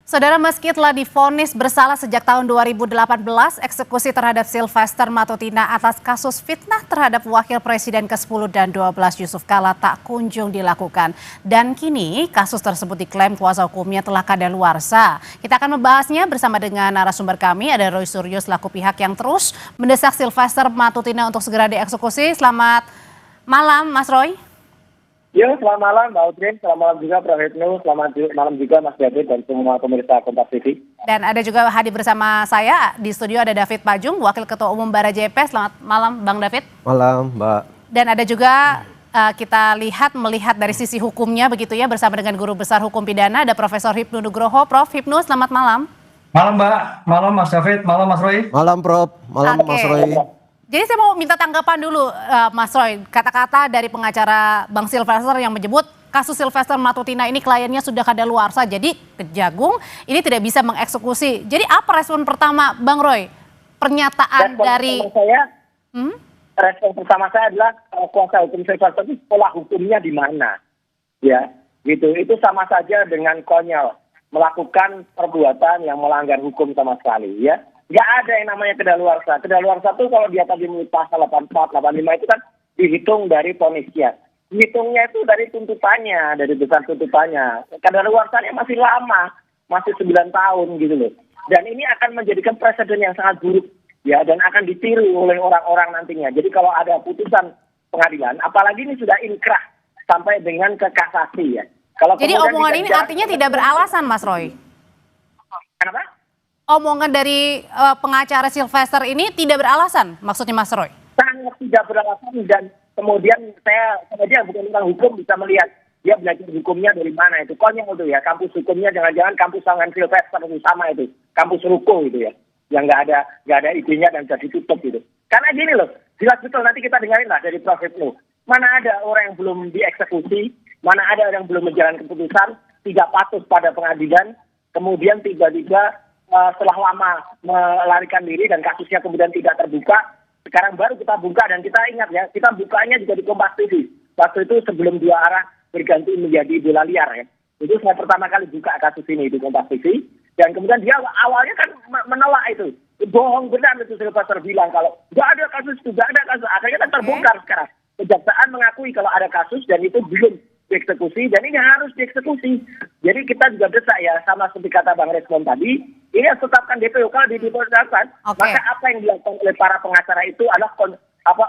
Saudara, meski telah divonis bersalah sejak tahun 2018, eksekusi terhadap Sylvester Matutina atas kasus fitnah terhadap Wakil Presiden ke-10 dan 12 Yusuf Kala tak kunjung dilakukan. Dan kini kasus tersebut diklaim kuasa hukumnya telah kadaluarsa. Kita akan membahasnya bersama dengan narasumber kami, ada Roy Suryo selaku pihak yang terus mendesak Sylvester Matutina untuk segera dieksekusi. Selamat malam, Mas Roy. Ya, selamat malam Mbak Audrey, selamat malam juga Prof. Hipnu, selamat malam juga Mas David dan semua pemirsa Kompas TV. Dan ada juga hadir bersama saya di studio ada David Pajung, Wakil Ketua Umum Barajp. Selamat malam Bang David. Malam Mbak. Dan ada juga kita melihat dari sisi hukumnya begitu ya, bersama dengan Guru Besar Hukum Pidana ada Profesor Hipnu Nugroho. Prof. Hipnu, selamat malam. Malam Mbak, malam Mas David, malam Mas Roy. Malam Prof, malam Mas Roy. Jadi saya mau minta tanggapan dulu Mas Roy, kata-kata dari pengacara Bang Sylvester yang menyebut kasus Sylvester Matutina ini kliennya sudah kadaluarsa, jadi Kejagung ini tidak bisa mengeksekusi. Jadi apa respon pertama Bang Roy? Pernyataan respon pertama saya adalah kuasa hukum Sylvester itu sekolah hukumnya di mana? Ya, gitu. Itu sama saja dengan konyol, melakukan perbuatan yang melanggar hukum sama sekali, ya. Nggak ada yang namanya kedaluarsa. Kedaluarsa itu kalau dia tadi menurut pasal 84, 85 itu kan dihitung dari vonisnya. Dihitungnya itu dari tuntutannya, dari besar tuntutannya. Kedaluarsanya masih lama, masih 9 tahun gitu loh. Dan ini akan menjadikan presiden yang sangat buruk, ya, dan akan ditiru oleh orang-orang nantinya. Jadi kalau ada putusan pengadilan, apalagi ini sudah inkrah sampai dengan ke kasasi, ya. Kalau jadi omongan ini artinya tidak beralasan, Mas Roy? Kenapa? Omongan dari pengacara Sylvester ini tidak beralasan, maksudnya Mas Roy? Sangat tidak beralasan, dan kemudian saya bukan tentang hukum bisa melihat dia belajar hukumnya dari mana itu. Konyol itu ya, kampus hukumnya jangan-jangan kampus tangan Sylvester itu sama itu, kampus ruko itu ya, yang nggak ada idenya dan jadi tutup gitu. Karena gini loh, jelas betul nanti kita dengarin lah dari Prof. Hipnu. Mana ada orang yang belum dieksekusi, mana ada orang yang belum menjalankan keputusan, tidak patuh pada pengadilan, kemudian tiba-tiba setelah lama melarikan diri dan kasusnya kemudian tidak terbuka, sekarang baru kita buka. Dan kita ingat ya, kita bukanya juga di Kompas TV. Waktu itu sebelum dua arah berganti menjadi bola liar ya. Itu saya pertama kali buka kasus ini di Kompas TV. Dan kemudian dia awalnya kan menolak itu. Bohong benar itu Sylvester bilang kalau nggak ada kasus itu, nggak ada kasus. Akhirnya kan terbongkar sekarang. Kejaksaan mengakui kalau ada kasus dan itu belum dieksekusi, dan ini harus dieksekusi. Jadi kita juga desak ya, sama seperti kata Bang Respon tadi, ini harus tetapkan DPO. Kalau ditetapkan, maka apa yang dilakukan oleh para pengacara itu adalah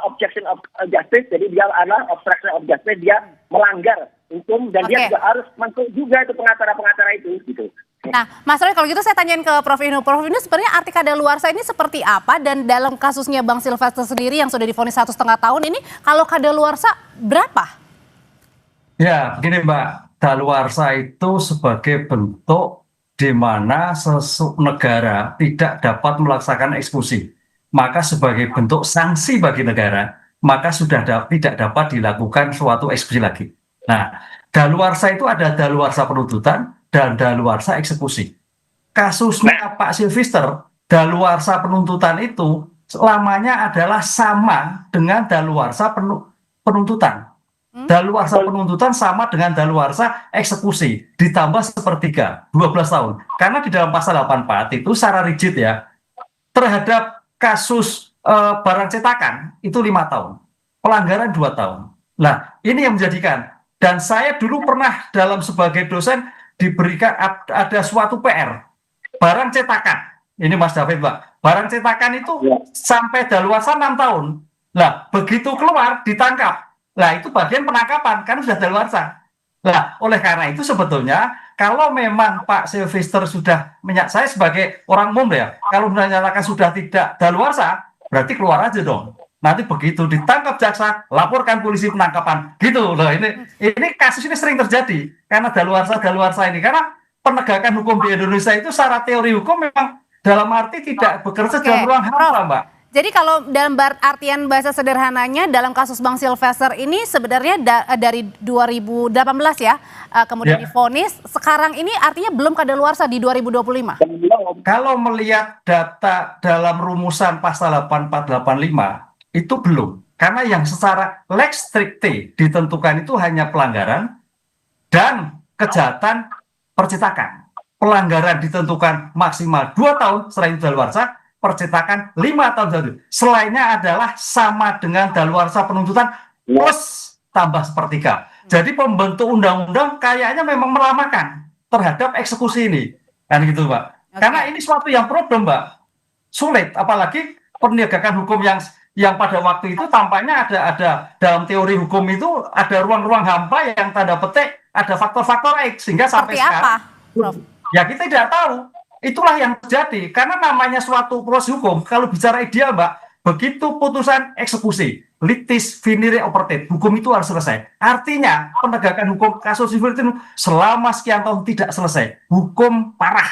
obstruction of justice, jadi dia adalah obstruction of justice, dia melanggar hukum, dan dia juga harus masuk juga itu pengacara-pengacara itu gitu. Nah, Mas Roy, kalau gitu saya tanyain ke Prof. Hipnu. Prof. Hipnu, sebenarnya arti kadaluarsa ini seperti apa? Dan dalam kasusnya Bang Sylvester sendiri yang sudah divonis 1,5 tahun ini, kalau kadaluarsa berapa? Ya, begini Mbak, daluarsa itu sebagai bentuk di mana negara tidak dapat melaksanakan eksekusi. Maka sebagai bentuk sanksi bagi negara, maka sudah tidak dapat dilakukan suatu eksekusi lagi. Nah, daluarsa itu ada daluarsa penuntutan dan daluarsa eksekusi. Kasusnya Pak Sylvester, daluarsa penuntutan itu lamanya adalah sama dengan daluarsa penuntutan. Daluarsa penuntutan sama dengan daluarsa eksekusi, ditambah sepertiga, 12 tahun. Karena di dalam pasal 84 itu secara rigid ya, terhadap kasus barang cetakan itu 5 tahun, pelanggaran 2 tahun. Nah, ini yang menjadikan, dan saya dulu pernah dalam sebagai dosen diberikan ada suatu PR, barang cetakan, ini Mas David Mbak, barang cetakan itu sampai daluarsa 6 tahun. Nah, begitu keluar, ditangkap. Nah, itu bagian penangkapan, kan sudah daluarsa. Nah, oleh karena itu sebetulnya, kalau memang Pak Sylvester sudah, saya sebagai orang umum ya, kalau menyatakan sudah tidak daluarsa, berarti keluar aja dong. Nanti begitu ditangkap jaksa, laporkan polisi penangkapan. Gitu loh, ini kasus ini sering terjadi, karena daluarsa ini. Karena penegakan hukum di Indonesia itu secara teori hukum memang dalam arti tidak bekerja dalam ruang hampa, Mbak. Jadi kalau dalam artian bahasa sederhananya dalam kasus Bang Sylvester ini sebenarnya dari 2018 ya, kemudian divonis, sekarang ini artinya belum kadaluarsa di 2025. Kalau melihat data dalam rumusan pasal 8485 itu belum. Karena yang secara lex stricte ditentukan itu hanya pelanggaran dan kejahatan percetakan. pelanggaran ditentukan maksimal 2 tahun, selain daluarsa percetakan 5 tahun jatuh. Selainnya adalah sama dengan daluarsa penuntutan plus tambah sepertiga. Jadi pembentuk undang-undang kayaknya memang melamakan terhadap eksekusi ini, kan gitu, Mbak. Karena ini suatu yang problem, Mbak, sulit, apalagi penegakan hukum yang pada waktu itu tampaknya ada dalam teori hukum itu ada ruang-ruang hampa yang tanda petik ada faktor-faktor X, sehingga sampai Seperti sekarang apa, Prof? ya kita tidak tahu. Itulah yang terjadi karena namanya suatu proses hukum. Kalau bicara ideal, Mbak, begitu putusan eksekusi, litis finire operatif, hukum itu harus selesai. Artinya penegakan hukum kasus sipil itu selama sekian tahun tidak selesai, hukum parah,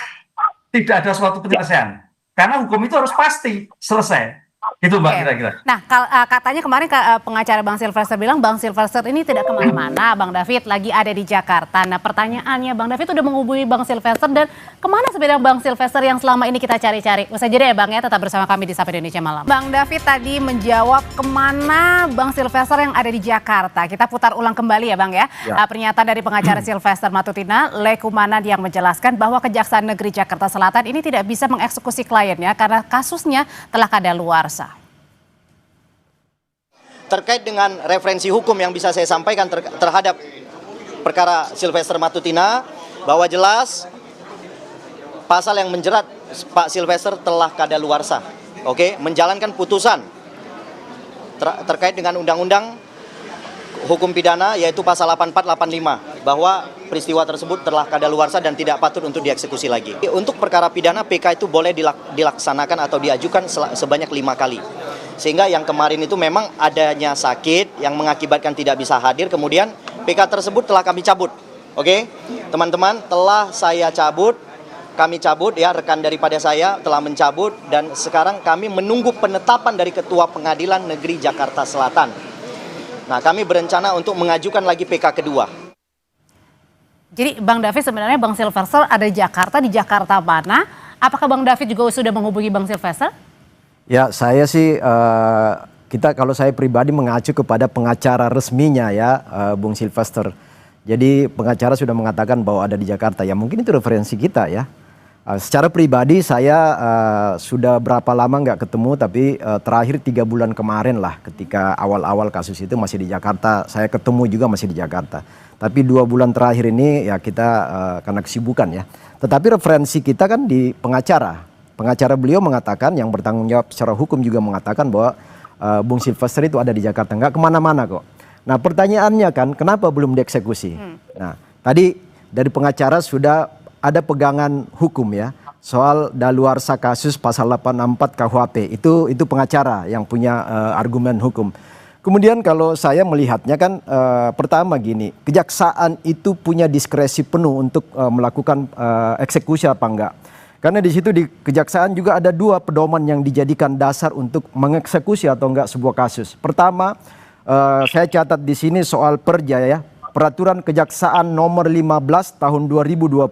tidak ada suatu penyelesaian. Karena hukum itu harus pasti selesai. Itu, Mbak, kira-kira. Nah, katanya kemarin pengacara Bang Silvester bilang Bang Silvester ini tidak kemana-mana, Bang David lagi ada di Jakarta. Nah, pertanyaannya, Bang David udah menghubungi Bang Silvester dan kemana sebenarnya Bang Silvester yang selama ini kita cari-cari? Usai jeda ya, Bang, ya, tetap bersama kami di Sapa Indonesia Malam. Bang David tadi menjawab kemana Bang Silvester yang ada di Jakarta. Kita putar ulang kembali ya, Bang, ya. Pernyataan dari pengacara Silvester Matutina, Lekumanan, yang menjelaskan bahwa Kejaksaan Negeri Jakarta Selatan ini tidak bisa mengeksekusi kliennya karena kasusnya telah kadaluarsa. Terkait dengan referensi hukum yang bisa saya sampaikan terhadap perkara Silvester Matutina, bahwa jelas pasal yang menjerat Pak Silvester telah kadaluarsa, menjalankan putusan terkait dengan undang-undang hukum pidana yaitu pasal 8485 bahwa peristiwa tersebut telah kadaluarsa dan tidak patut untuk dieksekusi lagi. Untuk perkara pidana PK itu boleh dilaksanakan atau diajukan sebanyak 5 kali. Sehingga yang kemarin itu memang adanya sakit yang mengakibatkan tidak bisa hadir, kemudian PK tersebut telah kami cabut. Teman-teman, telah saya cabut, kami cabut ya, rekan daripada saya telah mencabut dan sekarang kami menunggu penetapan dari Ketua Pengadilan Negeri Jakarta Selatan. Nah, kami berencana untuk mengajukan lagi PK kedua. Jadi Bang David sebenarnya Bang Silvester ada di Jakarta mana? Apakah Bang David juga sudah menghubungi Bang Silvester? Ya, saya sih kalau saya pribadi mengacu kepada pengacara resminya ya, Bung Silvester. Jadi pengacara sudah mengatakan bahwa ada di Jakarta. Ya mungkin itu referensi kita ya. Secara pribadi saya sudah berapa lama nggak ketemu, tapi terakhir 3 bulan kemarin lah, ketika awal-awal kasus itu masih di Jakarta. Saya ketemu juga masih di Jakarta. Tapi 2 bulan terakhir ini ya kita karena kesibukan ya. Tetapi referensi kita kan di pengacara. Pengacara beliau mengatakan, yang bertanggung jawab secara hukum juga mengatakan bahwa Bung Silvester itu ada di Jakarta, nggak kemana-mana kok. Nah pertanyaannya kan, kenapa belum dieksekusi? Nah tadi dari pengacara sudah ada pegangan hukum ya, soal daluarsa kasus pasal 84 KUHP, itu pengacara yang punya argumen hukum. Kemudian kalau saya melihatnya kan pertama gini, kejaksaan itu punya diskresi penuh untuk melakukan eksekusi apa enggak. Karena di situ di kejaksaan juga ada 2 pedoman yang dijadikan dasar untuk mengeksekusi atau enggak sebuah kasus. Pertama, saya catat di sini soal perja ya, Peraturan Kejaksaan nomor 15 tahun 2020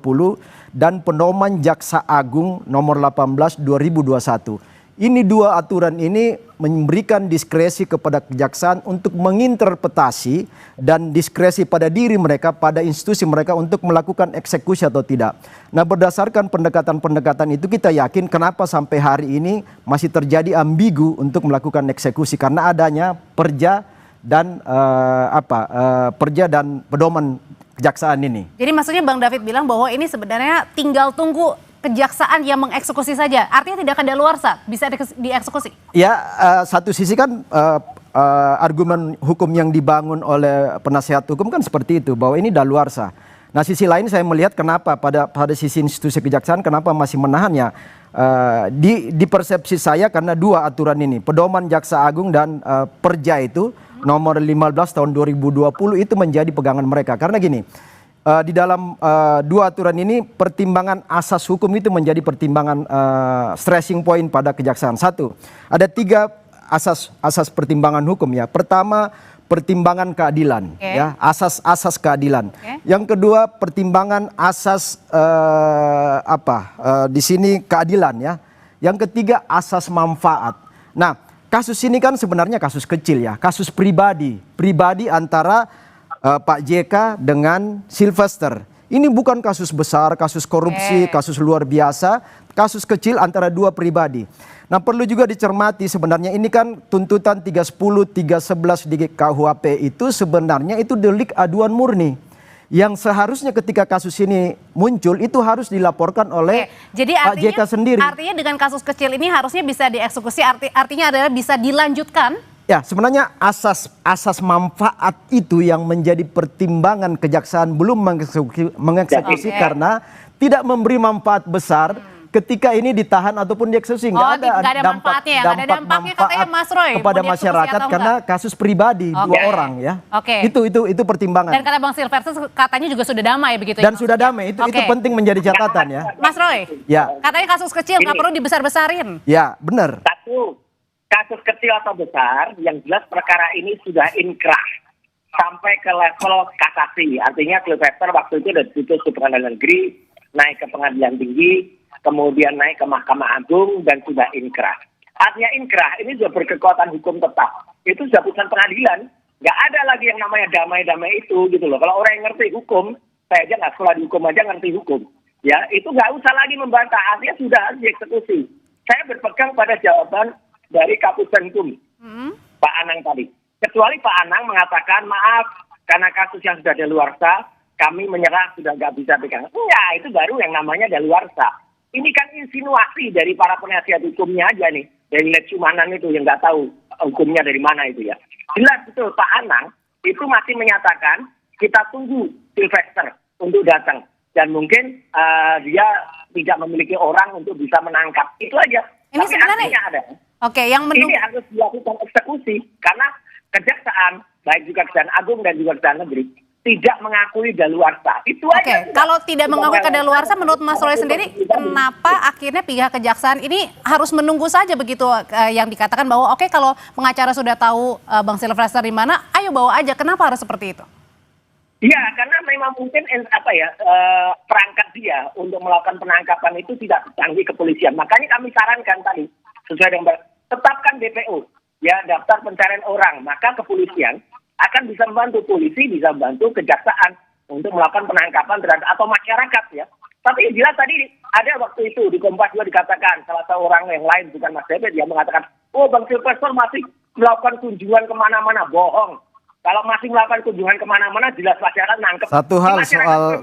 dan Pedoman Jaksa Agung nomor 18 2021. Ini 2 aturan ini memberikan diskresi kepada kejaksaan untuk menginterpretasi dan diskresi pada diri mereka, pada institusi mereka untuk melakukan eksekusi atau tidak. Nah berdasarkan pendekatan-pendekatan itu kita yakin kenapa sampai hari ini masih terjadi ambigu untuk melakukan eksekusi, karena adanya perja dan perja dan pedoman kejaksaan ini. Jadi maksudnya Bang David bilang bahwa ini sebenarnya tinggal tunggu kejaksaan yang mengeksekusi saja, artinya tidak kadaluarsa, bisa dieksekusi? Ya, satu sisi kan argumen hukum yang dibangun oleh penasihat hukum kan seperti itu, bahwa ini daluarsa. Nah sisi lain saya melihat kenapa pada sisi institusi kejaksaan kenapa masih menahannya. Di persepsi saya karena 2 aturan ini, Pedoman Jaksa Agung dan perja itu nomor 15 tahun 2020 itu menjadi pegangan mereka. Karena gini, di dalam 2 aturan ini pertimbangan asas hukum itu menjadi pertimbangan stressing point pada kejaksaan. 1, ada 3 asas pertimbangan hukum ya. Pertama, pertimbangan keadilan ya, asas keadilan. Yang kedua, pertimbangan asas di sini keadilan ya. Yang ketiga, asas manfaat. Nah, kasus ini kan sebenarnya kasus kecil ya, kasus pribadi antara Pak JK dengan Silvester Ini bukan kasus besar, kasus korupsi, kasus luar biasa, kasus kecil antara dua pribadi. Nah, perlu juga dicermati sebenarnya ini kan tuntutan 310, 311 di KUHP itu sebenarnya itu delik aduan murni. Yang seharusnya ketika kasus ini muncul itu harus dilaporkan oleh Jadi Pak JK sendiri. Artinya dengan kasus kecil ini harusnya bisa dieksekusi, artinya adalah bisa dilanjutkan. Ya, sebenarnya asas manfaat itu yang menjadi pertimbangan kejaksaan belum mengeksekusi karena tidak memberi manfaat besar ketika ini ditahan ataupun dieksekusi. Nggak ada manfaatnya, yang ada dampaknya katanya Mas Roy kepada masyarakat karena kasus pribadi dua orang ya. Itu pertimbangan. Dan kata Bang Silvester katanya juga sudah damai begitu. Dan sudah damai, itu penting menjadi catatan ya. Mas Roy, katanya kasus kecil nggak perlu dibesar-besarin. Ya, benar. Satu, kasus kecil atau besar, yang jelas perkara ini sudah inkrah sampai ke level kasasi. Artinya Sylvester waktu itu sudah diputus ke pengadilan negeri, naik ke pengadilan tinggi, kemudian naik ke Mahkamah Agung dan sudah inkrah. Artinya inkrah ini sudah berkekuatan hukum tetap. Itu sudah putusan pengadilan. Nggak ada lagi yang namanya damai-damai itu gitu loh. Kalau orang yang ngerti hukum, saya aja nggak sekolah di hukum aja ngerti hukum. Ya, itu nggak usah lagi membantah. Artinya sudah harus dieksekusi. Saya berpegang pada jawaban dari Kapuspen Hukum, Pak Anang tadi. Kecuali Pak Anang mengatakan, maaf, karena kasus yang sudah daluarsa, kami menyerah, sudah nggak bisa pegang. Enggak, itu baru yang namanya daluarsa. Ini kan insinuasi dari para penasihat hukumnya aja nih. Dari Letsumanan itu yang nggak tahu hukumnya dari mana itu ya. Jelas betul Pak Anang itu masih menyatakan, kita tunggu Sylvester untuk datang. Dan mungkin dia tidak memiliki orang untuk bisa menangkap. Itu aja. Ini tapi sebenarnya ada. yang ini harus dilakukan eksekusi karena kejaksaan baik juga Kejaksaan Agung dan juga Kejaksaan Negeri tidak mengakui daluarsa. Itu aja. Kalau tidak mengakui kadaluarsa menurut Mas Roy sendiri, kenapa akhirnya pihak kejaksaan ini harus menunggu saja begitu yang dikatakan bahwa oke, kalau pengacara sudah tahu Bang Silvester di mana, ayo bawa aja. Kenapa harus seperti itu? Ya, karena memang mungkin perangkat dia untuk melakukan penangkapan itu tidak canggih kepolisian. Makanya kami sarankan tadi sesuai dengan tetapkan DPO, ya daftar pencarian orang, maka kepolisian akan bisa membantu, polisi bisa membantu kejaksaan untuk melakukan penangkapan terhadap atau masyarakat ya. Tapi jelas tadi ada waktu itu di Kompas juga dikatakan salah satu orang yang lain bukan Mas David dia mengatakan, oh Bang Silvester masih melakukan kunjungan kemana-mana, bohong. Kalau masih melakukan kunjungan kemana-mana jelas masyarakat nangkep. Satu hal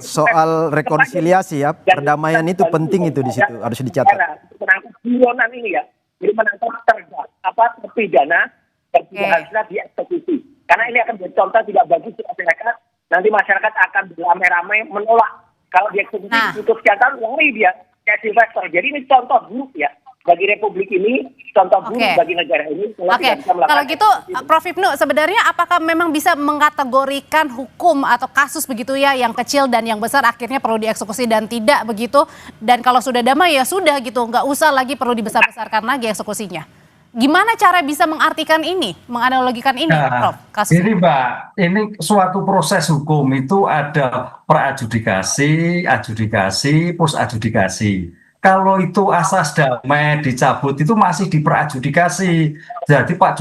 soal rekonsiliasi ya, perdamaian itu penting itu di situ harus dicatat. Menangkap buronan ini ya. Jadi menangkap terpidana dan tidak harusnya dieksekusi. Karena ini akan jadi contoh tidak bagus untuk masyarakat. Nanti masyarakat akan beramai-ramai menolak. Kalau dieksekusi tutup sekian lari dia kayak Sylvester. Jadi ini contoh buruk ya bagi Republik ini, contoh buruk bagi negara ini. Kalau gitu Prof. Ibnu, sebenarnya apakah memang bisa mengkategorikan hukum atau kasus begitu ya, yang kecil dan yang besar akhirnya perlu dieksekusi dan tidak begitu, dan kalau sudah damai ya sudah gitu, nggak usah lagi perlu dibesar-besarkan lagi eksekusinya. Gimana cara bisa mengartikan ini, menganalogikan ini, Prof? Ini Mbak, ini suatu proses hukum itu ada pra-adjudikasi, adjudikasi, post-adjudikasi. Kalau itu asas damai dicabut itu masih diperadjudikasi. Jadi Pak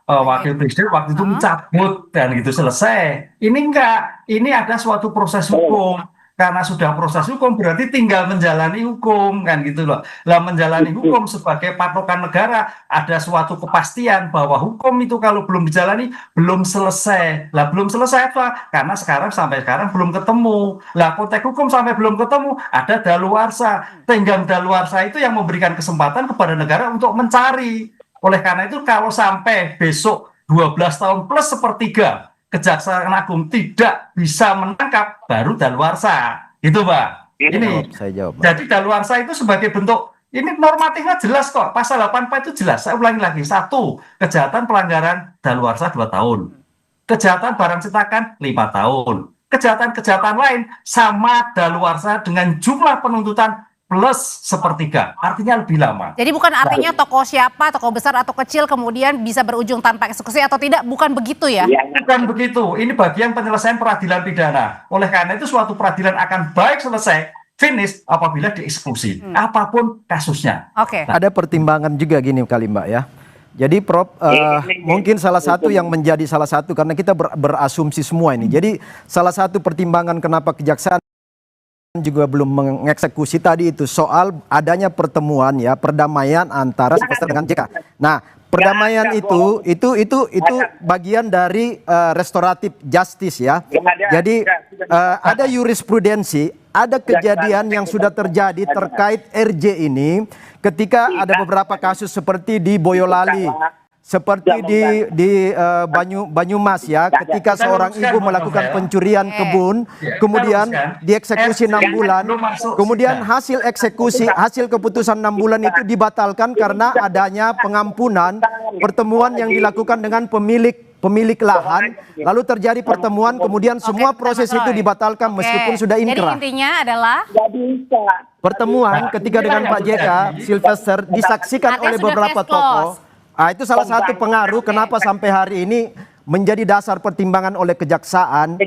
Wakil Presiden waktu itu mencabut dan gitu selesai. Ini enggak, ini ada suatu proses hukum. Karena sudah proses hukum berarti tinggal menjalani hukum kan gitu loh. Lah menjalani hukum sebagai patokan negara ada suatu kepastian bahwa hukum itu kalau belum dijalani belum selesai. Lah belum selesai apa? Karena sampai sekarang belum ketemu. Lah konteks hukum sampai belum ketemu ada daluarsa. Tenggang daluarsa itu yang memberikan kesempatan kepada negara untuk mencari. Oleh karena itu kalau sampai besok 12 tahun plus sepertiga Kejaksaan Agung tidak bisa menangkap, baru daluarsa. Gitu, Mbak. Ini. Saya jawab. Jadi daluarsa itu sebagai bentuk, ini normatifnya jelas kok. Pasal 84 itu jelas. Saya ulangi lagi. 1, kejahatan pelanggaran daluarsa 2 tahun. Kejahatan barang cetakan 5 tahun. Kejahatan-kejahatan lain sama daluarsa dengan jumlah penuntutan plus sepertiga, artinya lebih lama. Jadi bukan artinya tokoh siapa, tokoh besar atau kecil kemudian bisa berujung tanpa eksekusi atau tidak, bukan begitu ya? Bukan begitu, ini bagian penyelesaian peradilan pidana. Oleh karena itu suatu peradilan akan baik selesai, finish apabila dieksekusi, apapun kasusnya. Ada pertimbangan juga gini kali Mbak ya. Jadi Prof, mungkin salah satu yang menjadi salah satu karena kita berasumsi semua ini. Jadi salah satu pertimbangan kenapa kejaksaan juga belum mengeksekusi tadi itu soal adanya pertemuan ya perdamaian antara Sylvester dengan JK. Nah, perdamaian itu bagian dari restoratif justice ya. Jadi ada jurisprudensi, ada kejadian yang sudah terjadi terkait RJ ini ketika ada beberapa kasus seperti di Boyolali, seperti di Banyumas ya, ketika seorang ibu melakukan pencurian kebun, kemudian dieksekusi 6 bulan, kemudian hasil eksekusi, hasil keputusan 6 bulan itu dibatalkan karena adanya pengampunan pertemuan yang dilakukan dengan pemilik lahan, lalu terjadi pertemuan, kemudian semua proses itu dibatalkan meskipun sudah inkrah. Jadi intinya adalah pertemuan ketika dengan Pak JK, Sylvester disaksikan oleh beberapa tokoh. Itu salah satu pengaruh kenapa sampai hari ini menjadi dasar pertimbangan oleh kejaksaan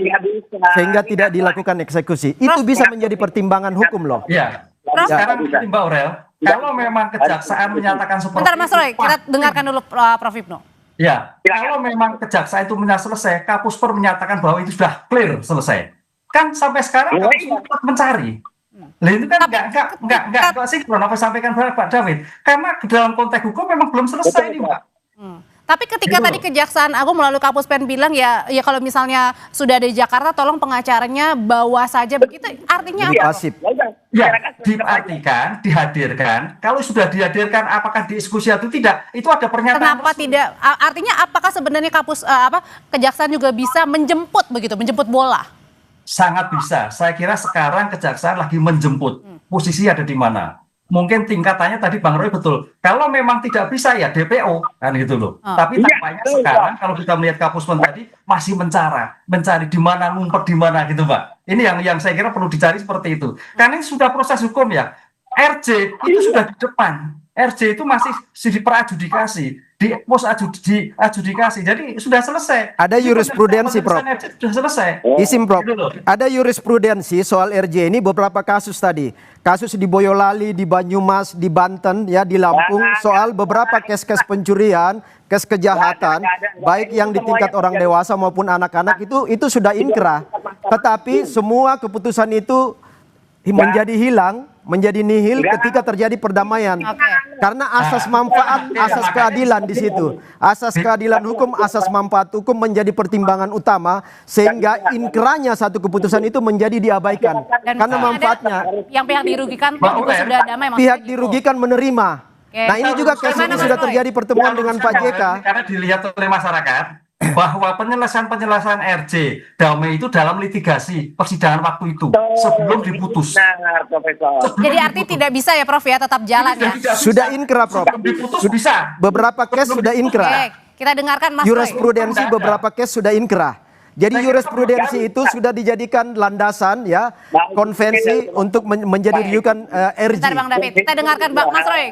sehingga tidak dilakukan eksekusi. Itu bisa menjadi pertimbangan hukum loh. Ya. Sekarang Mbak Aurel, kalau memang kejaksaan menyatakan seperti bentar Mas Roy, itu, kita dengarkan dulu Prof Hipno. Ya, kalau memang kejaksaan itu selesai, Kapusper menyatakan bahwa itu sudah clear selesai. Kan sampai sekarang Kapusper tetap mencari. Lah itu kan enggak sinkron apa sampaikan Pak David. Karena dalam konteks hukum memang belum selesai nih, Mbak. Tapi ketika tadi Kejaksaan Agung melalui Kapuspen bilang ya kalau misalnya sudah ada di Jakarta tolong pengacaranya bawa saja begitu, artinya apa? Pasif. Ya, diartikan, dihadirkan. Kalau sudah dihadirkan apakah dieksekusi atau tidak? Itu ada pernyataan. Kenapa tidak? Artinya apakah sebenarnya Kejaksaan juga bisa menjemput begitu, menjemput bola? Sangat bisa. Saya kira sekarang kejaksaan lagi menjemput. Posisi ada di mana? Mungkin tingkatannya tadi Bang Roy betul. Kalau memang tidak bisa ya DPO kan gitu loh. Tapi tampaknya sekarang kalau kita melihat Kapuspen tadi masih mencari di mana, ngumpet di mana gitu, Mbak. Ini yang saya kira perlu dicari seperti itu. Karena ini sudah proses hukum ya. RJ itu sudah di depan. RJ itu masih diperadjudikasi, di pos adjudikasi. Jadi sudah selesai. Ada jurisprudensi, Prof. Sudah selesai. Isim, Prof. Ada jurisprudensi soal RJ ini beberapa kasus tadi. Kasus di Boyolali, di Banyumas, di Banten, ya di Lampung, soal beberapa kes-kes pencurian, kes kejahatan, baik yang di tingkat orang dewasa maupun anak-anak itu sudah inkrah. Tetapi semua keputusan itu menjadi hilang, menjadi nihil ketika terjadi perdamaian. Karena asas manfaat, asas keadilan di situ. Asas keadilan hukum, asas manfaat hukum menjadi pertimbangan utama sehingga inkrahnya satu keputusan itu menjadi diabaikan. Dan karena manfaatnya yang pihak dirugikan juga sudah damai. pihak dirugikan menerima. Nah, ini juga kasus ini sudah terjadi pertemuan dengan Pak JK. Karena dilihat oleh masyarakat bahwa penyelesaian RJ damai itu dalam litigasi persidangan waktu itu sebelum diputus. Jadi artinya tidak bisa ya Prof ya, tetap jalan ya. Sudah inkrah, Prof. Diputus bisa. Beberapa kes sudah inkrah. Oke, kita dengarkan Mas Roy. Jurisprudensi beberapa kes sudah inkrah. Jadi jurisprudensi itu sudah dijadikan landasan ya konvensi untuk menjadi rujukan RJ. Bentar Bang David, kita dengarkan Bang Mas Roy.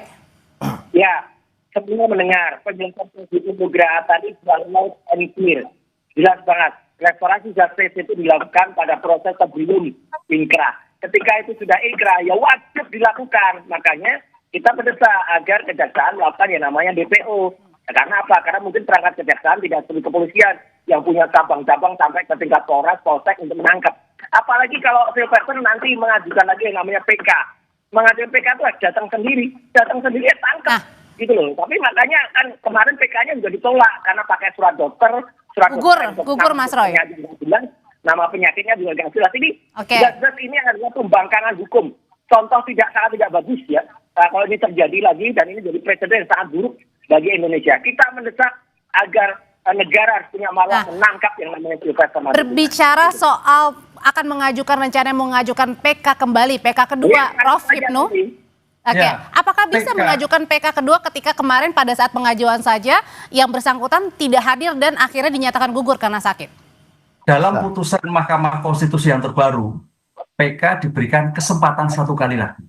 Ya, sebelum mendengar penjelasan Ibu Nugraha tadi selalu clear. Jelas banget. Restorasi justice itu dilakukan pada proses sebelum inkrah. Ketika itu sudah inkrah, ya wajib dilakukan. Makanya kita mendesak agar kejaksaan melakukan yang namanya DPO. Karena apa? Karena mungkin perangkat kejaksaan tidak seperti kepolisian yang punya cabang-cabang sampai ke tingkat Polres, Polsek untuk menangkap. Apalagi kalau Sylvester nanti mengajukan lagi yang namanya PK. Mengajukan PK itu datang sendiri tangkap. Gitu loh. Tapi makanya kan kemarin PK-nya juga ditolak karena pakai surat dokter, gugur Mas Roy. Nama penyakitnya juga nggak jelas. Ini jelas ini adalah pembangkangan hukum. Contoh sangat tidak bagus ya. Kalau ini terjadi lagi dan ini jadi presiden yang sangat buruk bagi Indonesia. Kita mendesak agar negara harus punya malah menangkap yang namanya Sylvester Matutina. Berbicara soal akan mengajukan PK kembali, PK kedua, Prof Hipno. Oke, apakah bisa mengajukan PK kedua ketika kemarin pada saat pengajuan saja yang bersangkutan tidak hadir dan akhirnya dinyatakan gugur karena sakit? Dalam putusan Mahkamah Konstitusi yang terbaru, PK diberikan kesempatan 1 kali lagi.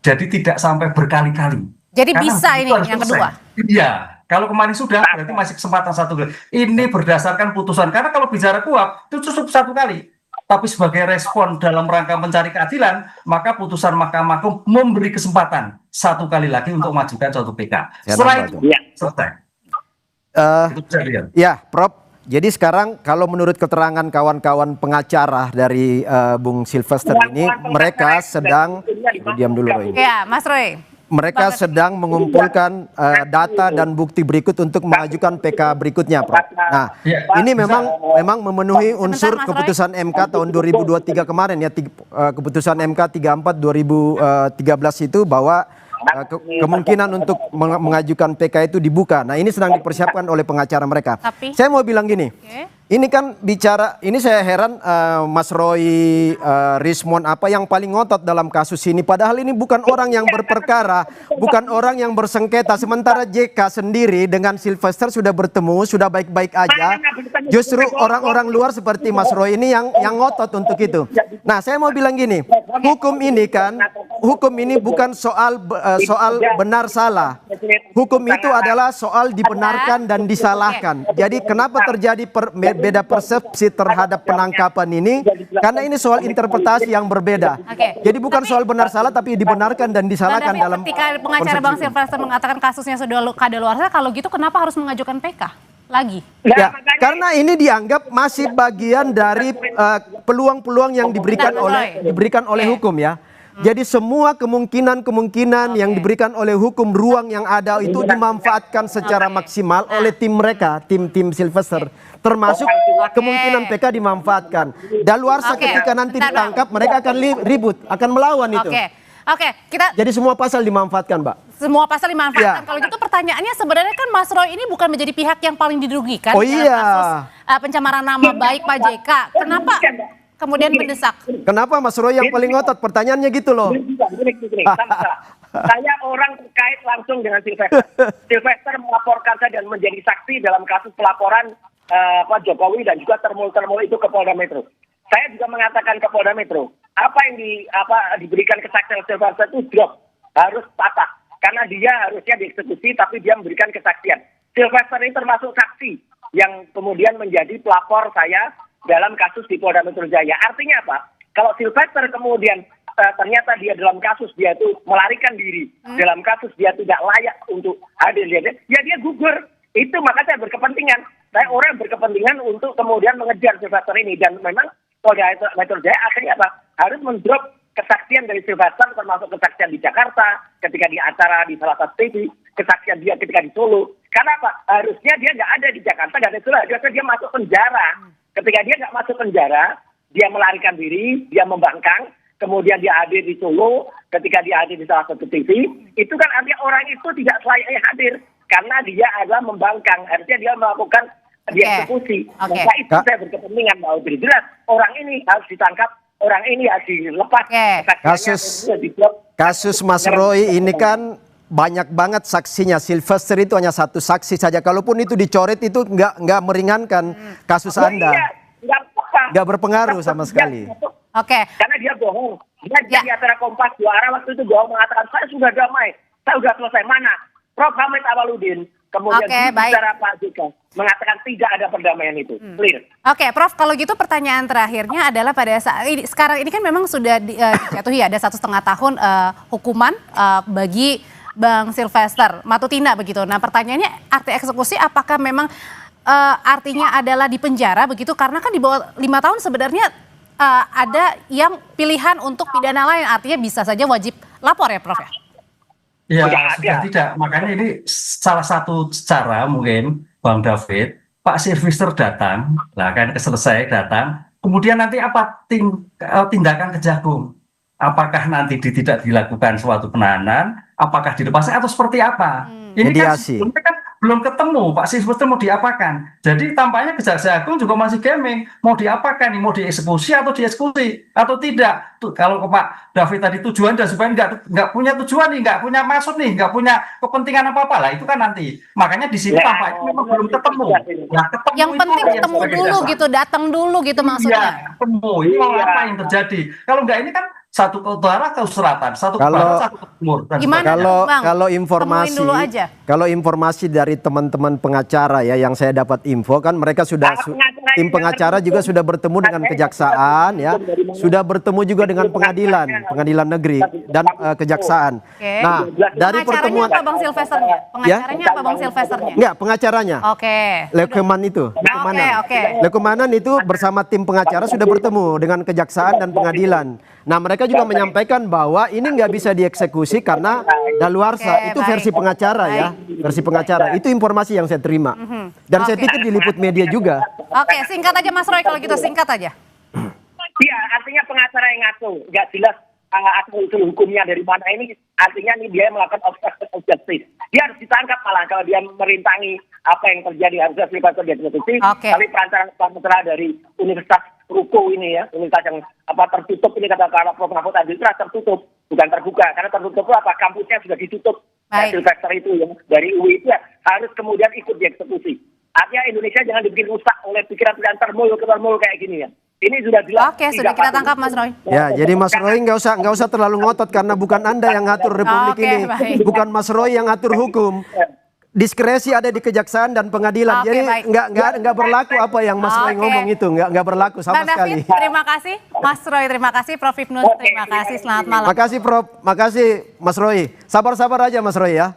Jadi tidak sampai berkali-kali. Jadi karena bisa ini yang kedua? Iya, kalau kemarin sudah berarti masih kesempatan 1 kali. Ini berdasarkan putusan, karena kalau bicara kuap itu cukup 1 kali. tapi sebagai respon dalam rangka mencari keadilan, maka putusan Mahkamah Agung memberi kesempatan satu kali lagi untuk mengajukan suatu PK. Setelah itu, selesai. Itu bisa dilihat. Ya, Prof. Jadi sekarang kalau menurut keterangan kawan-kawan pengacara dari Bung Sylvester ini, mereka sedang diam dulu Roy. Ya, Mas Roy. Mereka sedang mengumpulkan data dan bukti berikut untuk mengajukan PK berikutnya, Prof. Nah, ini memang memenuhi unsur keputusan MK tahun 2023 kemarin ya, keputusan MK 34 2013 itu bahwa kemungkinan untuk mengajukan PK itu dibuka. Nah, ini sedang dipersiapkan oleh pengacara mereka. Saya mau bilang gini. Ini kan bicara, ini saya heran Mas Roy, Rismon apa yang paling ngotot dalam kasus ini. Padahal ini bukan orang yang berperkara, bukan orang yang bersengketa. Sementara JK sendiri dengan Sylvester sudah bertemu, sudah baik-baik aja. Justru orang-orang luar seperti Mas Roy ini yang ngotot untuk itu. Nah, saya mau bilang gini, hukum ini bukan soal benar salah. Hukum itu adalah soal dibenarkan dan disalahkan. Jadi kenapa terjadi beda persepsi terhadap penangkapan ini? Karena ini soal interpretasi yang berbeda. Jadi bukan soal benar salah tapi dibenarkan dan disalahkan dalam ketika pengacara Bang Sylvester mengatakan kasusnya sudah kadaluarsa, kalau gitu kenapa harus mengajukan PK lagi? Ya, karena ini dianggap masih bagian dari peluang-peluang yang diberikan oleh hukum ya. Jadi semua kemungkinan yang diberikan oleh hukum, ruang yang ada itu dimanfaatkan secara maksimal oleh tim mereka, tim Sylvester. Termasuk kemungkinan PK dimanfaatkan. Daluarsa ketika nanti ditangkap, mereka akan ribut, akan melawan itu. Jadi semua pasal dimanfaatkan, Mbak. Semua pasal dimanfaatkan. Kalau gitu pertanyaannya sebenarnya kan Mas Roy ini bukan menjadi pihak yang paling dirugikan dalam kasus pencemaran nama baik Pak JK. Kenapa kemudian mendesak? Kenapa Mas Roy yang paling ngotot? Pertanyaannya gitu loh. Saya orang terkait langsung dengan Sylvester. Sylvester melaporkan saya dan menjadi saksi dalam kasus pelaporan Pak Jokowi dan juga termul itu ke Polda Metro. Saya juga mengatakan ke Polda Metro, apa yang diberikan kesaksian Sylvester itu drop, harus patah. Karena dia harusnya dieksekusi tapi dia memberikan kesaksian. Sylvester ini termasuk saksi yang kemudian menjadi pelapor saya dalam kasus di Polda Metro Jaya. Artinya apa? Kalau Sylvester kemudian ternyata dia dalam kasus dia itu melarikan diri, dalam kasus dia tidak layak untuk hadir, ya dia gugur. Itu maka saya berkepentingan. Saya orang yang berkepentingan untuk kemudian mengejar Sylvester ini. Dan memang Polda Metro Jaya akhirnya apa? Harus mendrop kesaksian dari Sylvester, termasuk kesaksian di Jakarta, ketika di acara di salah satu TV, kesaksian dia ketika di Solo. Karena apa? Harusnya dia nggak ada di Jakarta, nggak ada di Solo. Harusnya dia masuk penjara. Ketika dia nggak masuk penjara, dia melarikan diri, dia membangkang, kemudian dia hadir di Solo, ketika dia hadir di salah satu TV, itu kan artinya orang itu tidak selayaknya hadir. Karena dia adalah membangkang, harusnya dia melakukan dieksekusi. Maka itu saya berkepentingan bahwa jelas orang ini harus ditangkap, orang ini harus dilepas. Kasus Mas Roy ini kan banyak banget saksinya. Sylvester itu hanya satu saksi saja. Kalaupun itu dicoret itu nggak meringankan kasus Anda. Nggak berpengaruh sama sekali. Karena dia bohong. Dia di acara Kompas 2 arah waktu itu bohong mengatakan saya sudah damai, saya sudah selesai. Mana? Prof. Hamid Awaludin kemudian bicara Pak JK mengatakan tidak ada perdamaian itu. Clear. Prof, kalau gitu pertanyaan terakhirnya adalah pada saat ini, sekarang ini kan memang sudah dijatuhi ada 1,5 tahun hukuman bagi Bang Sylvester Matutina begitu. Nah, pertanyaannya arti eksekusi apakah memang artinya adalah di penjara begitu? Karena kan di bawah 5 tahun sebenarnya ada yang pilihan untuk pidana lain, artinya bisa saja wajib lapor ya, Prof ya? Ya, sudah tidak. Makanya ini salah satu cara mungkin Bang David, Pak Sylvester datang, lah kan selesai datang, kemudian nanti apa tindakan Kejagung? Apakah nanti tidak dilakukan suatu penahanan, apakah dilepaskan atau seperti apa? Ini kan belum ketemu Pak Sylvester mau diapakan. Jadi tampaknya Kejaksaan Agung juga masih gaming, mau diapakan nih, mau dieksekusi atau dieksekusi atau tidak. Kalau ke Pak David tadi tujuan dan supaya nggak punya tujuan nih, nggak punya maksud nih, nggak punya kepentingan apa-apa lah, itu kan nanti. Makanya di sini tampaknya memang belum ketemu. Nah, ketemu yang penting ketemu dulu gitu, datang dulu gitu maksudnya. Iya, ketemu. Ini mau apa yang terjadi? Kalau nggak ini kan satu ke utara ke selatan, satu ke barat, satu ke timur. Kalau informasi dari teman-teman pengacara ya yang saya dapat info kan mereka sudah tim pengacara juga sudah bertemu dengan kejaksaan ya, sudah bertemu juga dengan pengadilan negeri dan kejaksaan. Oke. Nah, dari Pengacaranya pertemuan apa Bang Silvesternya? Pengacaranya apa Bang Silvesternya? enggak, pengacaranya. Oke. Lekeman itu, Oke. Lekemanan itu bersama tim pengacara sudah bertemu dengan kejaksaan dan pengadilan. Nah, mereka juga menyampaikan bahwa ini nggak bisa dieksekusi karena daluarsa. Oke, Itu versi baik. pengacara ya, versi pengacara. Itu informasi yang saya terima. Dan saya Oke. pikir diliput media juga. Oke, singkat aja Mas Roy kalau gitu, singkat aja. Iya, artinya pengacara yang ngatur, nggak jelas asal usul hukumnya dari mana ini. Artinya ini dia melakukan obstruction of justice. Dia harus ditangkap malah kalau dia merintangi apa yang terjadi, harusnya Silvester dieksekusi. Oke. Tapi perantaraan dari Universitas Ruko ini ya, universitas yang tertutup ini kata Prof. Mahfud Adiltra tertutup, bukan terbuka. Karena tertutup itu apa? Kampusnya sudah ditutup. Baik. Silvester itu yang dari UI itu ya, harus kemudian ikut dieksekusi. Artinya Indonesia jangan dibikin rusak oleh pikiran-pikiran termul kayak gini ya. Ini sudah jelas. Oke, sudah kita tangkap Mas Roy. Ya, jadi Mas Roy nggak usah terlalu ngotot karena bukan Anda yang ngatur Republik Oke, ini, baik. bukan Mas Roy yang ngatur hukum. Diskresi ada di kejaksaan dan pengadilan. Oke, Jadi baik. nggak berlaku apa yang Mas Roy Oke. ngomong itu, nggak berlaku sama Bang David, sekali. terima kasih. Mas Roy, terima kasih. Prof. Ibnus, terima kasih. Selamat malam. Makasih Prof, makasih Mas Roy. Sabar-sabar aja Mas Roy ya.